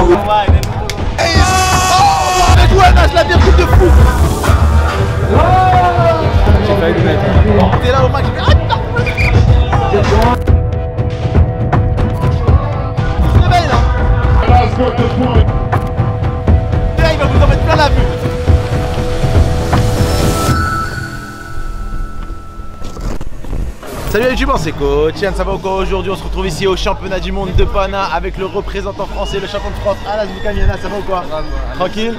Mais ouais, Anas, la bière, truc de fou. J'ai failli le mettre. T'es là au match, j'ai fait là, il va vous en mettre plein la vue. Salut les youtubeurs, c'est Coach Yann, ça va ou quoi? Aujourd'hui on se retrouve ici au championnat du monde de Pana avec le représentant français, le champion de France, Anas Boukami. Anas, ça va ou quoi? Tranquille?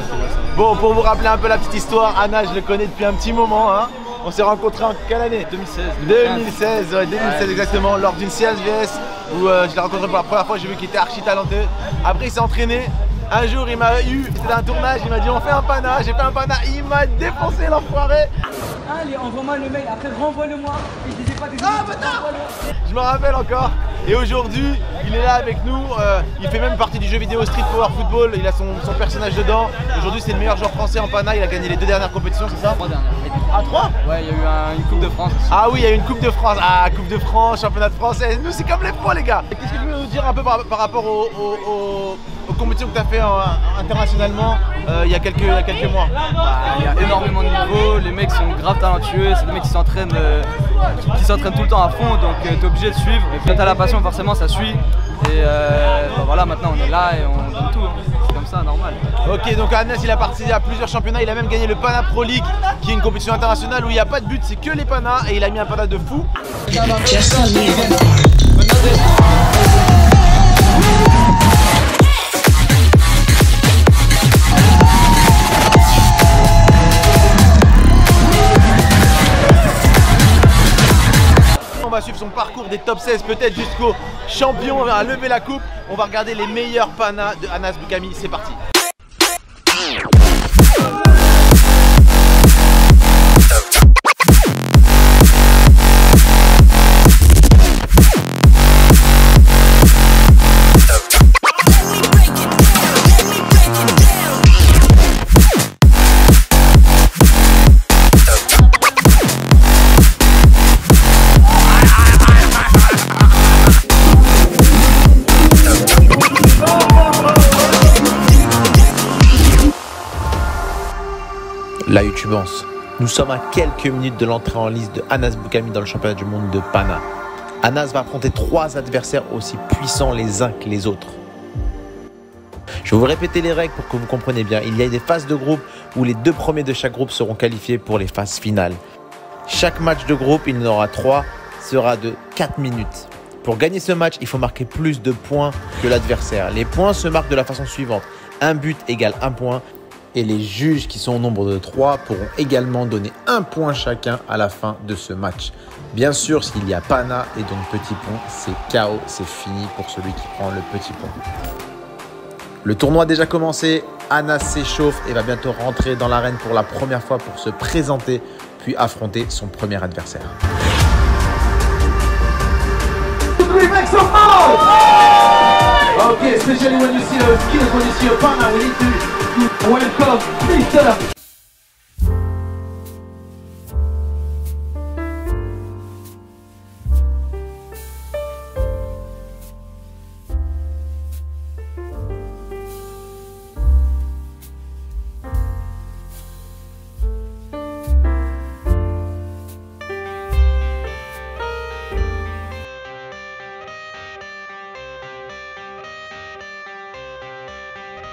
Bon, pour vous rappeler un peu la petite histoire, Anas je le connais depuis un petit moment, hein. On s'est rencontrés en quelle année? 2016, ouais, 2016 exactement, lors d'une CSVS où je l'ai rencontré pour la première fois, j'ai vu qu'il était archi talentueux. Après il s'est entraîné, un jour il m'a eu, c'était un tournage, il m'a dit on fait un Pana, j'ai fait un Pana, il m'a défoncé l'enfoiré. Allez, envoie-moi le mail, après renvoie-le-moi. Et disais pas des Je me rappelle encore. Et aujourd'hui, il est là avec nous. Il fait même partie du jeu vidéo Street Power Football. Il a son personnage dedans. Aujourd'hui, c'est le meilleur joueur français en Pana. Il a gagné les 2 dernières compétitions, c'est ça? 3 dernières. Ah, 3? Ouais, il y a eu une Coupe de France aussi. Ah oui, il y a eu une Coupe de France. Ah, Coupe de France, championnat de France. Nous, c'est comme les pros, les gars. Qu'est-ce que tu veux nous dire un peu par rapport aux compétitions que tu as fait internationalement il y a quelques mois? Il y a énormément de niveaux, les mecs sont grave talentueux, c'est des mecs qui s'entraînent tout le temps à fond, donc tu es obligé de suivre. Et quand tu as la passion, forcément ça suit. Et voilà, maintenant on est là et on donne tout, hein. C'est comme ça, normal. Ok, donc Anas il a participé à plusieurs championnats, il a même gagné le Pana Pro League qui est une compétition internationale où il n'y a pas de but, c'est que les Panas, et il a mis un Pana de fou. On va suivre son parcours des top 16 peut-être jusqu'au champion, on va lever la coupe. On va regarder les meilleurs Panas de Anas Boukami, c'est parti. La youtubance. Nous sommes à quelques minutes de l'entrée en liste de Anas Boukami dans le championnat du monde de Pana. Anas va affronter 3 adversaires aussi puissants les uns que les autres. Je vais vous répéter les règles pour que vous compreniez bien. Il y a des phases de groupe où les 2 premiers de chaque groupe seront qualifiés pour les phases finales. Chaque match de groupe, il y en aura 3, sera de 4 minutes. Pour gagner ce match, il faut marquer plus de points que l'adversaire. Les points se marquent de la façon suivante. Un but égale 1 point. Et les juges qui sont au nombre de 3 pourront également donner 1 point chacun à la fin de ce match. Bien sûr, s'il y a Pana et donc petit point, c'est KO, c'est fini pour celui qui prend le petit point. Le tournoi a déjà commencé, Anas s'échauffe et va bientôt rentrer dans l'arène pour la première fois pour se présenter puis affronter son premier adversaire. Okay, especially when you see a skills, when you see a Pana, we need to welcome Mr.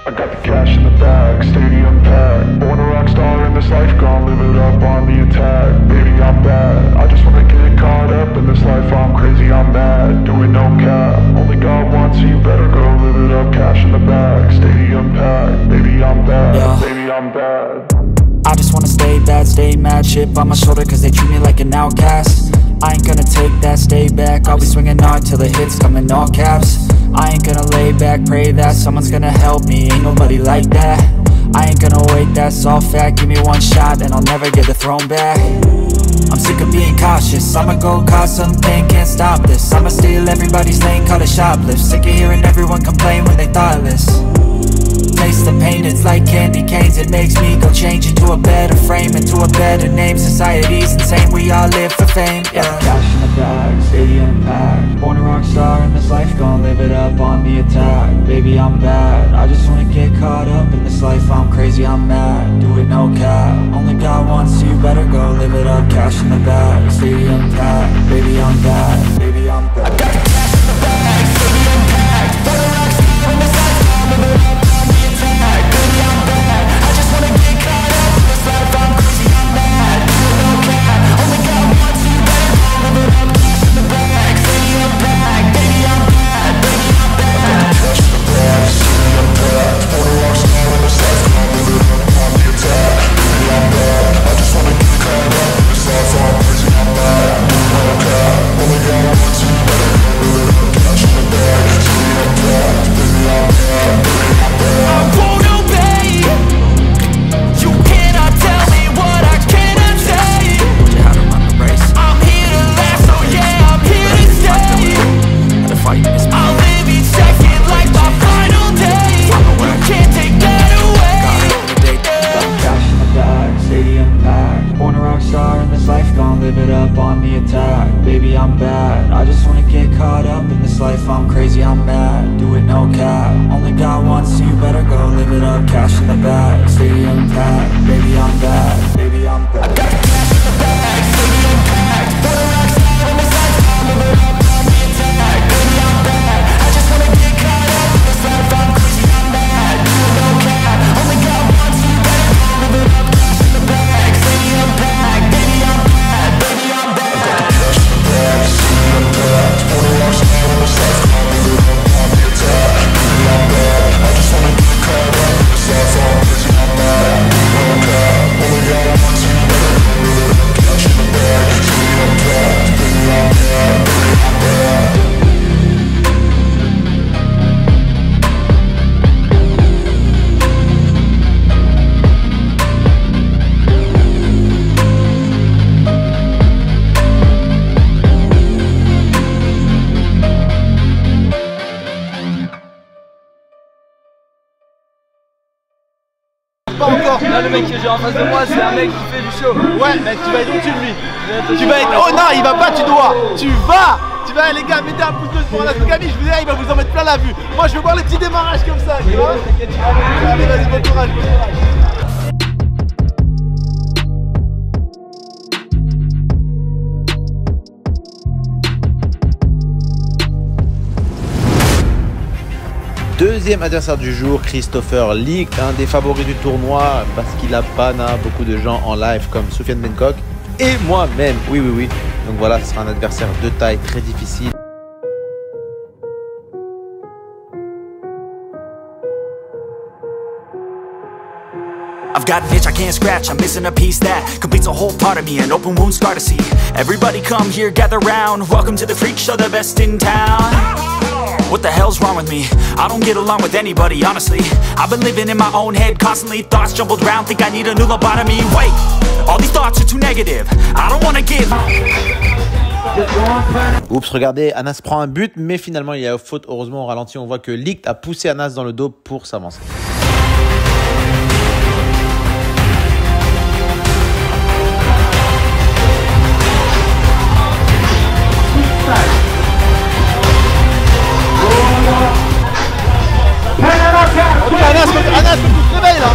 I got the cash in the bag, stadium packed. Born a rock star in this life, gonna live it up on the attack. Baby, I'm bad, I just wanna get caught up in this life. I'm crazy, I'm mad, doing no cap. Only God wants, so you better go live it up. Cash in the bag, stadium packed. Baby, I'm bad, baby, I'm bad. I just wanna stay bad, stay mad. Chip on my shoulder cause they treat me like an outcast. I ain't gonna take that, stay back. I'll be swinging hard till the hits come in all caps. I ain't gonna lay back, pray that someone's gonna help me. Ain't nobody like that. I ain't gonna wait, that's all fact. Give me one shot and I'll never get the throne back. I'm sick of being cautious, I'ma go cause something, can't stop this. I'ma steal everybody's lane, call it shoplift. Sick of hearing everyone complain when they thoughtless. taste the pain. It's like candy canes, it makes me go change into a better frame, into a better name. Society's insane, we all live for fame, yeah. Cash in the bag, stadium packed. Born a rock star in this life, gon' live it up on the attack. Baby, I'm bad, I just wanna get caught up in this life. I'm crazy, I'm mad, do it no cap. Only God wants you, better go live it up. Cash in the bag, stadium packed. Baby, I'm bad, baby, I'm bad. I got the cash in the bag, stadium packed. Born a rock star in this life, gon' live it up on the attack. Baby, I'm bad, I just wanna get caught up in this life. I'm crazy, I'm mad, do it no cap. Only God wants you, better go live it up. Cash in the bag, stadium packed. Baby, I'm bad, baby, I'm bad. Cash in the bag, stadium packed. Born a rock star in this life, gon' live it up on the attack. Baby, I'm bad, I just wanna get caught up in this life. I'm crazy, I'm mad, do it no cap. Only God wants you, better go live it up. Cash in the bag, stadium packed. Baby, I'm bad, baby, I'm bad. I won't obey. You cannot tell me what I cannot say. How to run the race. I'm here to last, so yeah, I'm here to stay. How to fight this. I'll live each second like my final day. You can't take that away. Cash in the bag, stadium packed. Born a rock star in this life, gon' live it up on the attack. Baby, I'm bad, I just wanna get caught up in this life. I'm crazy, I'm mad, do it no cap. Only God wants you, better go live it up. Cash in the bag, stadium packed. Baby, I'm bad, baby, I'm bad. I got the cash in the bag, stadium packed. Born a rock star in this life, gon' live it up on the attack. Baby, I'm bad, I just wanna get caught up in this life. I'm crazy, I'm mad, do it no cap. Only God wants you, better go live it up. Cash in the bag, stadium packed. Baby, I'm bad, baby, I'm bad. Cash in the bag, stadium packed. Born a rock star in this life, gon' live it up on the attack. Baby, I'm bad, I just wanna get caught up in this life. I'm crazy, I'm mad, do it no cap. Only God wants you, better go live it up. Cash in the bag, stadium packed. Baby, I'm bad, baby, I'm bad. Pas encore. Là, le mec que j'ai en face de moi, c'est un mec qui fait du show. Ouais, mec, tu vas être au-dessus de lui. Tu vas être. Oh non, il va pas, tu dois. Tu vas, les gars, mettez un pouce bleu pour Anas Boukami. Je vous dis, il va vous en mettre plein la vue. Moi, je veux voir les petits démarrages comme ça. Tu vois. Allez, vas-y, bon courage. Deuxième adversaire du jour, Christopher Ligt, un des favoris du tournoi parce qu'il a Pana beaucoup de gens en live comme Soufiane Benkoch et moi-même. Oui. Donc voilà, ce sera un adversaire de taille très difficile. I've got an itch I can't scratch, I'm missing a piece that completes a whole part of me, an open wound scar to see. Everybody come here, gather round, welcome to the freak show, the best in town. What the hell's wrong with me? I don't get along with anybody, honestly. I've been living in my own head constantly, thoughts jumbled round, think I need a new lobotomy. Wait, all these thoughts are too negative, I don't wanna give. Oups, regardez, Anas prend un but, mais finalement il y a faute. Heureusement, au ralenti, on voit que Ligt a poussé Anas dans le dos pour s'avancer. Anas, faut que tu te réveilles là.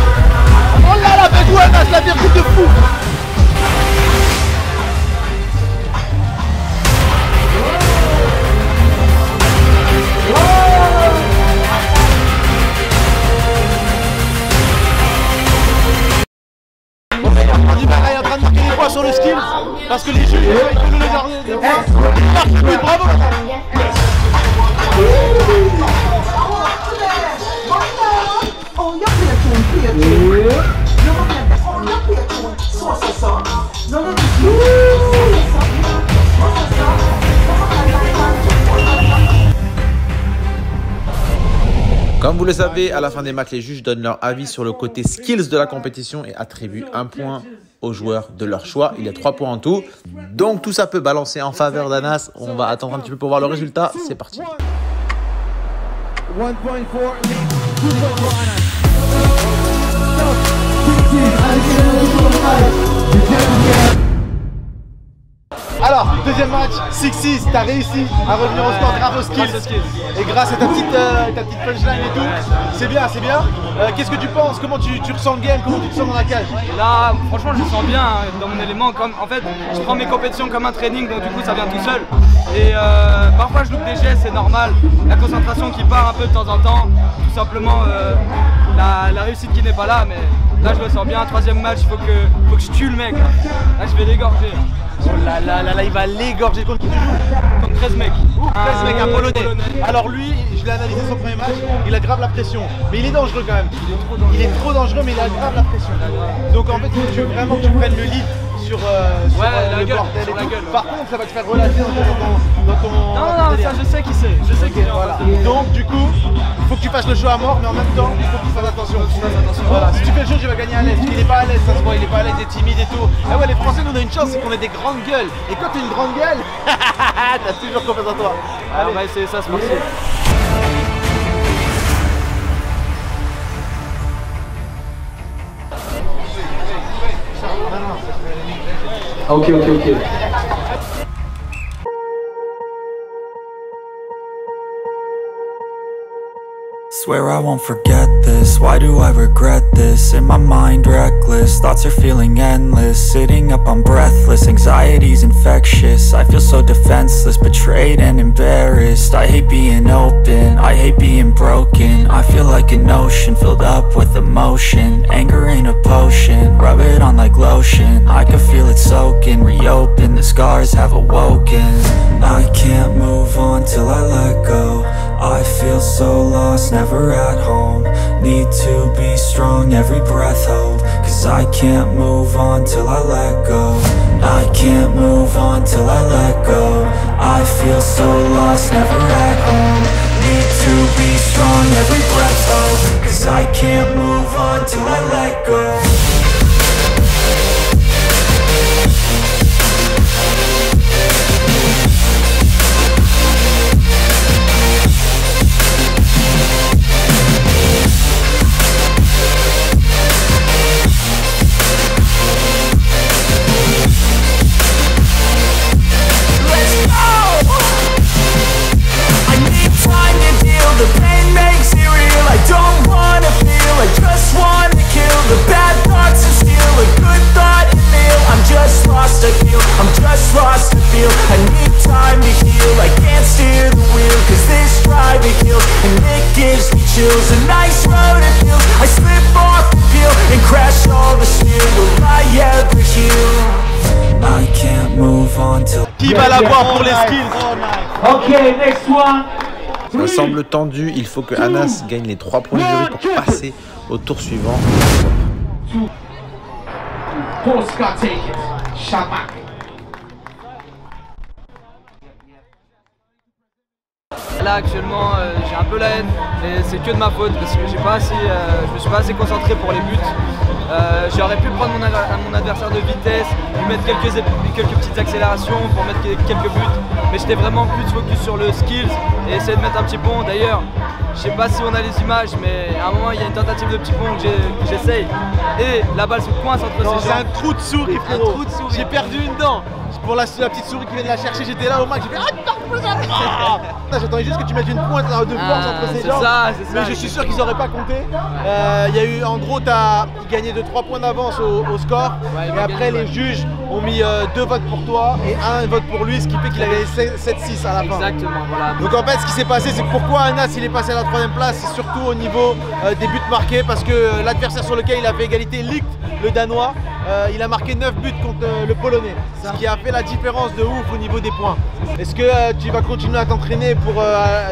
Oh là là, fais-vous Anas, la virgule de fou. Dybala est en train de marquer les points sur le skill parce que les juges ils veulent le garder. Bravo. Comme vous le savez, à la fin des matchs, les juges donnent leur avis sur le côté skills de la compétition et attribuent un point aux joueurs de leur choix. Il y a 3 points en tout. Donc tout ça peut balancer en faveur d'Anas. On va attendre un petit peu pour voir le résultat. C'est parti. 1.4 lead, 2 points for Anas. Alors, deuxième match, 6-6, t'as réussi à revenir au score grâce aux skills. Et grâce à ta petite punchline et tout, c'est bien, c'est bien. Qu'est-ce que tu penses? Comment tu ressens le game? Comment tu te sens dans la cage? Là, franchement, je me sens bien hein, dans mon élément. En fait, je prends mes compétitions comme un training, donc du coup, ça vient tout seul. Et parfois, je loupe des gestes, c'est normal. La concentration qui part un peu de temps en temps. Tout simplement, la réussite qui n'est pas là. Mais là, je me sens bien. Troisième match, il faut que je tue le mec. Là, je vais l'égorger. Oh là là là là, il va l'égorger contre qui tu joues? Contre 13 mecs. 13 mecs, un Polonais. Alors lui, je l'ai analysé son premier match, il a grave la pression. Mais il est dangereux quand même. Il est trop dangereux, mais il a grave la pression. Donc en fait, il faut vraiment que tu prennes le lead sur le bordel et tout. Par contre, ça va te faire relâcher dans ton Non, ça je sais qui c'est. Je sais qui c'est. Voilà. Donc du coup, il faut que tu fasses le show à mort, mais en même temps, il faut que tu fasses attention. Voilà. Si tu fais le show, tu vas gagner à l'aise. Il est pas à l'aise, ça se voit, il est pas à l'aise, il est timide et tout. Ah ouais, les Français, nous on a une chance, c'est qu'on est des grandes gueules. Et quand tu es une grande gueule, t'as toujours confiance en toi. Allez, on va essayer ça, c'est parti. Ok. Swear I won't forget this, why do I regret this? In my mind reckless, thoughts are feeling endless. Sitting up, I'm breathless, anxiety's infectious. I feel so defenseless, betrayed and embarrassed. I hate being open, I hate being broken. I feel like an ocean filled up with emotion. Anger ain't a potion, rub it on like lotion. I can feel it soaking, reopen, the scars have awoken. I can't move on till I let go. I feel so lost, never at home. Need to be strong, every breath hold. Cause I can't move on till I let go. I can't move on till I let go. I feel so lost, never at home. Need to be strong, every breath hold. Cause I can't move on till I let go. Qui va l'avoir pour les skills? Ok, next one. Ça semble tendu, il faut que Anas gagne les 3 points du jury pour passer au tour suivant. Là actuellement j'ai un peu la haine, mais c'est que de ma faute parce que je me suis pas assez concentré pour les buts. J'aurais pu prendre mon adversaire de vitesse, lui mettre quelques petites accélérations pour mettre quelques buts, mais j'étais vraiment plus focus sur le skills et essayer de mettre un petit pont. D'ailleurs, je sais pas si on a les images, mais à un moment il y a une tentative de petit pont que j'essaye et la balle se coince entre ses jambes. C'est un trou de souris, frérot. J'ai perdu une dent. Pour la petite souris qui vient de la chercher, j'étais là au match, j'ai fait j'attendais juste que tu mettes une pointe de force entre ses jambes. C'est ça. Mais je suis sûr qu'ils n'auraient pas compté. Il y a eu, en gros, il gagnait de 3 points d'avance au score. Ouais, et après, les juges ont mis 2 votes pour toi et 1 vote pour lui, ce qui fait qu'il a gagné 7-6 à la fin. Exactement, voilà. Donc en fait, ce qui s'est passé, c'est que pourquoi Anas il est passé à la 3ème place, c'est surtout au niveau des buts marqués, parce que l'adversaire sur lequel il a fait égalité, Licht, le Danois, il a marqué 9 buts contre le Polonais, ce qui a fait la différence de ouf au niveau des points. Est-ce que tu vas continuer à t'entraîner pour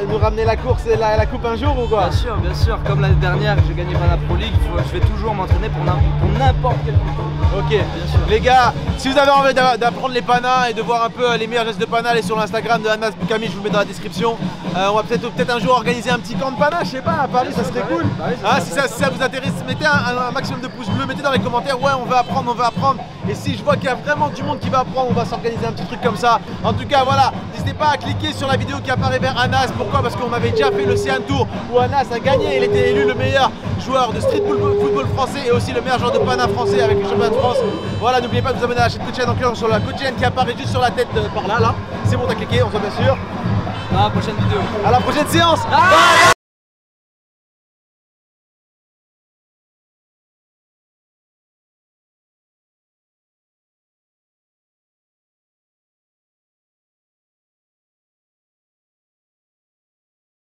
nous ramener la course et la coupe un jour ou quoi? Bien sûr, comme l'année dernière j'ai gagné par la Pro League, je vais toujours m'entraîner pour n'importe quel coup. Ok, bien sûr. Les gars, Si vous avez envie d'apprendre les panas et de voir un peu les meilleurs gestes de pana, allez sur l'Instagram de Anas Boukami, je vous le mets dans la description. On va peut-être un jour organiser un petit camp de pana, je sais pas, à Paris, ça serait cool. Si ça vous intéresse, mettez un maximum de pouces bleus, mettez dans les commentaires, ouais, on veut apprendre, on veut apprendre. Et si je vois qu'il y a vraiment du monde qui va apprendre, on va s'organiser un petit truc comme ça. En tout cas, voilà, n'hésitez pas à cliquer sur la vidéo qui apparaît vers Anas. Pourquoi? Parce qu'on avait déjà fait l'Océan Tour où Anas a gagné, il était élu le meilleur joueur de street football français et aussi le meilleur joueur de pana français avec le championnat de France. Voilà, n'oubliez pas de vous abonner à la chaîne Coach en cliquant sur la Coach qui apparaît juste sur la tête par là, là. C'est bon, t'as cliqué, on se voit bien sûr. À la prochaine vidéo. À la prochaine séance.